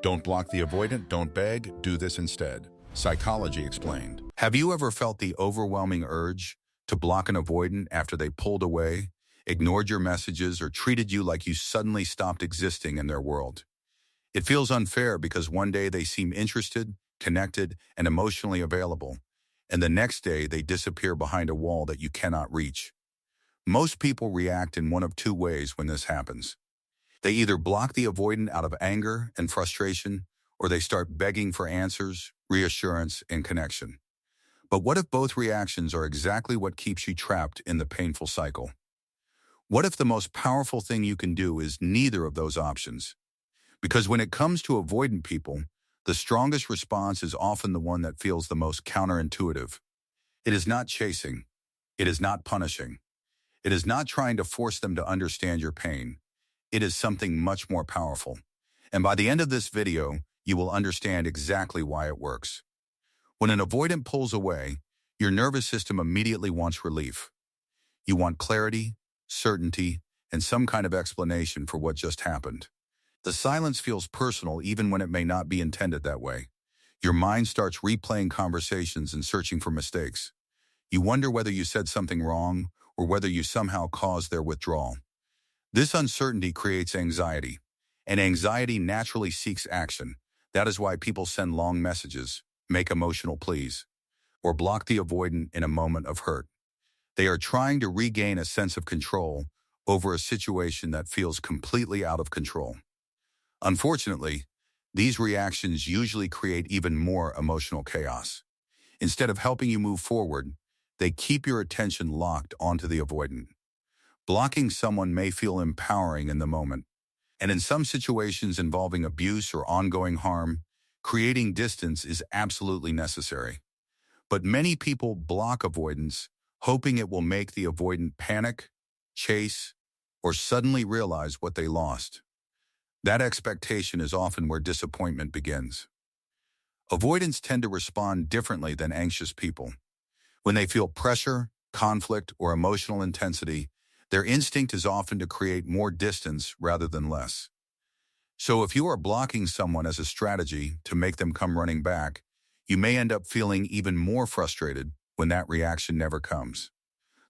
Don't block the avoidant, don't beg, do this instead. Psychology explained. Have you ever felt the overwhelming urge to block an avoidant after they pulled away, ignored your messages, or treated you like you suddenly stopped existing in their world? It feels unfair because one day they seem interested, connected, and emotionally available, and the next day they disappear behind a wall that you cannot reach. Most people react in one of two ways when this happens. They either block the avoidant out of anger and frustration, or they start begging for answers, reassurance, and connection. But what if both reactions are exactly what keeps you trapped in the painful cycle? What if the most powerful thing you can do is neither of those options? Because when it comes to avoidant people, the strongest response is often the one that feels the most counterintuitive. It is not chasing. It is not punishing. It is not trying to force them to understand your pain. It is something much more powerful. And by the end of this video, you will understand exactly why it works. When an avoidant pulls away, your nervous system immediately wants relief. You want clarity, certainty, and some kind of explanation for what just happened. The silence feels personal even when it may not be intended that way. Your mind starts replaying conversations and searching for mistakes. You wonder whether you said something wrong or whether you somehow caused their withdrawal. This uncertainty creates anxiety, and anxiety naturally seeks action. That is why people send long messages, make emotional pleas, or block the avoidant in a moment of hurt. They are trying to regain a sense of control over a situation that feels completely out of control. Unfortunately, these reactions usually create even more emotional chaos. Instead of helping you move forward, they keep your attention locked onto the avoidant. Blocking someone may feel empowering in the moment, and in some situations involving abuse or ongoing harm, creating distance is absolutely necessary. But many people block avoidance, hoping it will make the avoidant panic, chase, or suddenly realize what they lost. That expectation is often where disappointment begins. Avoidants tend to respond differently than anxious people. When they feel pressure, conflict, or emotional intensity, their instinct is often to create more distance rather than less. So if you are blocking someone as a strategy to make them come running back, you may end up feeling even more frustrated when that reaction never comes.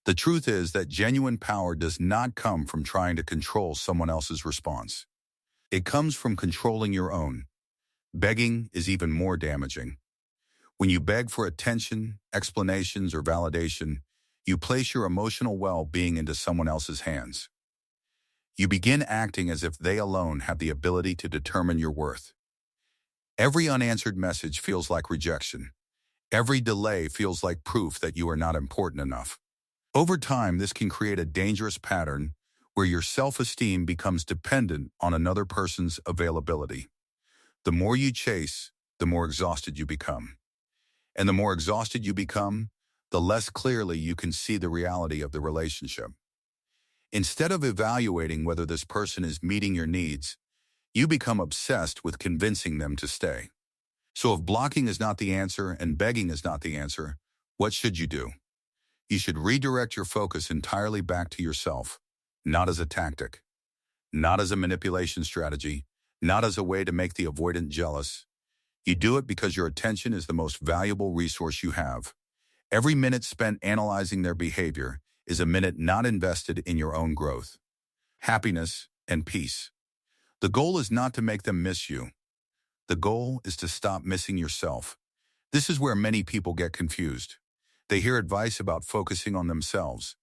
The truth is that genuine power does not come from trying to control someone else's response. It comes from controlling your own. Begging is even more damaging. When you beg for attention, explanations, or validation, you place your emotional well-being into someone else's hands. You begin acting as if they alone have the ability to determine your worth. Every unanswered message feels like rejection. Every delay feels like proof that you are not important enough. Over time, this can create a dangerous pattern where your self-esteem becomes dependent on another person's availability. The more you chase, the more exhausted you become. And the more exhausted you become, the less clearly you can see the reality of the relationship. Instead of evaluating whether this person is meeting your needs, you become obsessed with convincing them to stay. So if blocking is not the answer and begging is not the answer, what should you do? You should redirect your focus entirely back to yourself, not as a tactic, not as a manipulation strategy, not as a way to make the avoidant jealous. You do it because your attention is the most valuable resource you have. Every minute spent analyzing their behavior is a minute not invested in your own growth, happiness, and peace. The goal is not to make them miss you. The goal is to stop missing yourself. This is where many people get confused. They hear advice about focusing on themselves,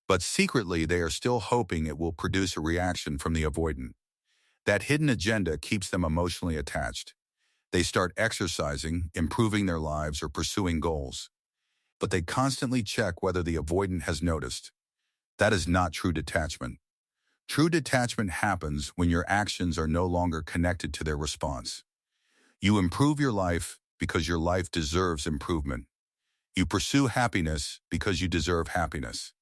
but secretly they are still hoping it will produce a reaction from the avoidant. That hidden agenda keeps them emotionally attached. They start exercising, improving their lives, or pursuing goals. But they constantly check whether the avoidant has noticed. That is not true detachment. True detachment happens when your actions are no longer connected to their response. You improve your life because your life deserves improvement. You pursue happiness because you deserve happiness.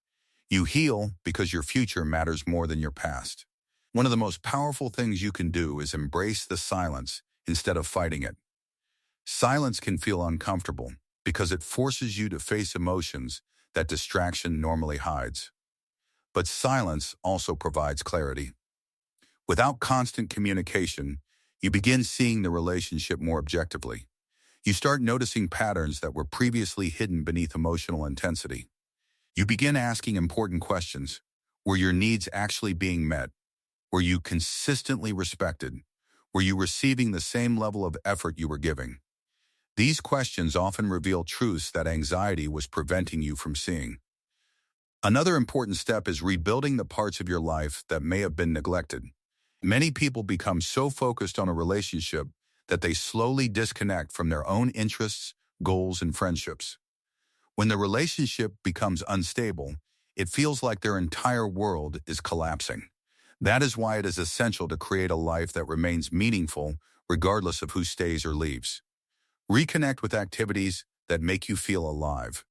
You heal because your future matters more than your past. One of the most powerful things you can do is embrace the silence instead of fighting it. Silence can feel uncomfortable because it forces you to face emotions that distraction normally hides. But silence also provides clarity. Without constant communication, You begin seeing the relationship more objectively. You start noticing patterns that were previously hidden beneath emotional intensity. You begin asking important questions. Were your needs actually being met? Were you consistently respected? Were you receiving the same level of effort you were giving? These questions often reveal truths that anxiety was preventing you from seeing. Another important step is rebuilding the parts of your life that may have been neglected. Many people become so focused on a relationship that they slowly disconnect from their own interests, goals, and friendships. When the relationship becomes unstable, it feels like their entire world is collapsing. That is why it is essential to create a life that remains meaningful regardless of who stays or leaves. Reconnect with activities that make you feel alive.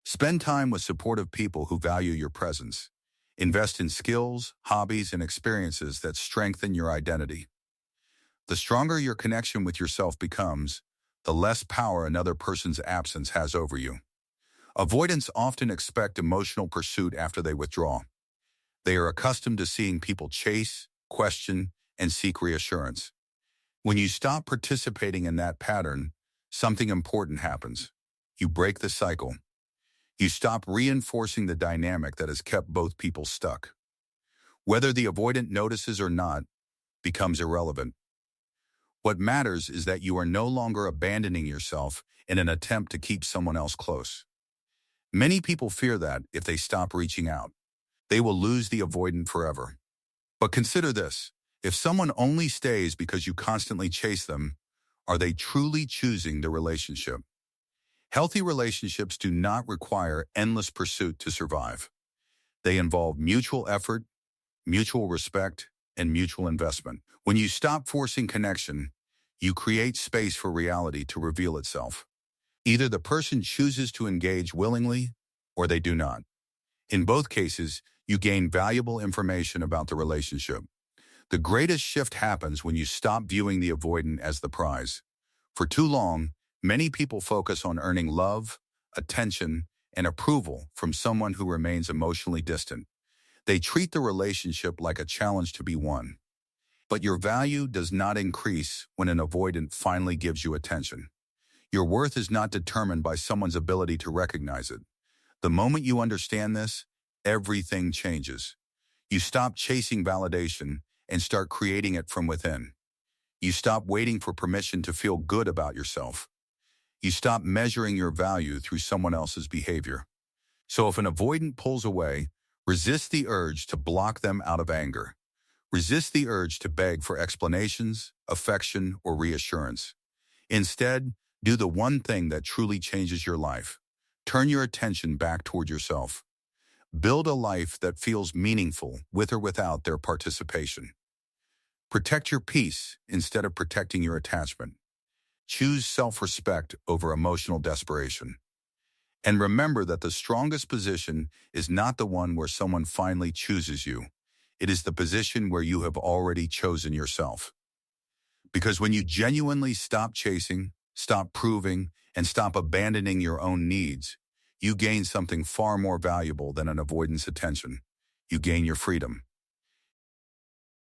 Spend time with supportive people who value your presence. Invest in skills, hobbies, and experiences that strengthen your identity. The stronger your connection with yourself becomes, the less power another person's absence has over you. Avoidants often expect emotional pursuit after they withdraw. They are accustomed to seeing people chase, question, and seek reassurance. When you stop participating in that pattern, something important happens. You break the cycle. You stop reinforcing the dynamic that has kept both people stuck. Whether the avoidant notices or not becomes irrelevant. What matters is that you are no longer abandoning yourself in an attempt to keep someone else close. Many people fear that if they stop reaching out, they will lose the avoidant forever. But consider this: if someone only stays because you constantly chase them, are they truly choosing the relationship? Healthy relationships do not require endless pursuit to survive. They involve mutual effort, mutual respect, and mutual investment. When you stop forcing connection, you create space for reality to reveal itself. Either the person chooses to engage willingly, or they do not. In both cases, you gain valuable information about the relationship. The greatest shift happens when you stop viewing the avoidant as the prize. For too long, many people focus on earning love, attention, and approval from someone who remains emotionally distant. They treat the relationship like a challenge to be won. But your value does not increase when an avoidant finally gives you attention. Your worth is not determined by someone's ability to recognize it. The moment you understand this, everything changes. You stop chasing validation and start creating it from within. You stop waiting for permission to feel good about yourself. You stop measuring your value through someone else's behavior. So if an avoidant pulls away, resist the urge to block them out of anger. Resist the urge to beg for explanations, affection, or reassurance. Instead, do the one thing that truly changes your life. Turn your attention back toward yourself. Build a life that feels meaningful with or without their participation. Protect your peace instead of protecting your attachment. Choose self-respect over emotional desperation. And remember that the strongest position is not the one where someone finally chooses you. It is the position where you have already chosen yourself. Because when you genuinely stop chasing, stop proving, and stop abandoning your own needs, you gain something far more valuable than an avoidance attention. You gain your freedom.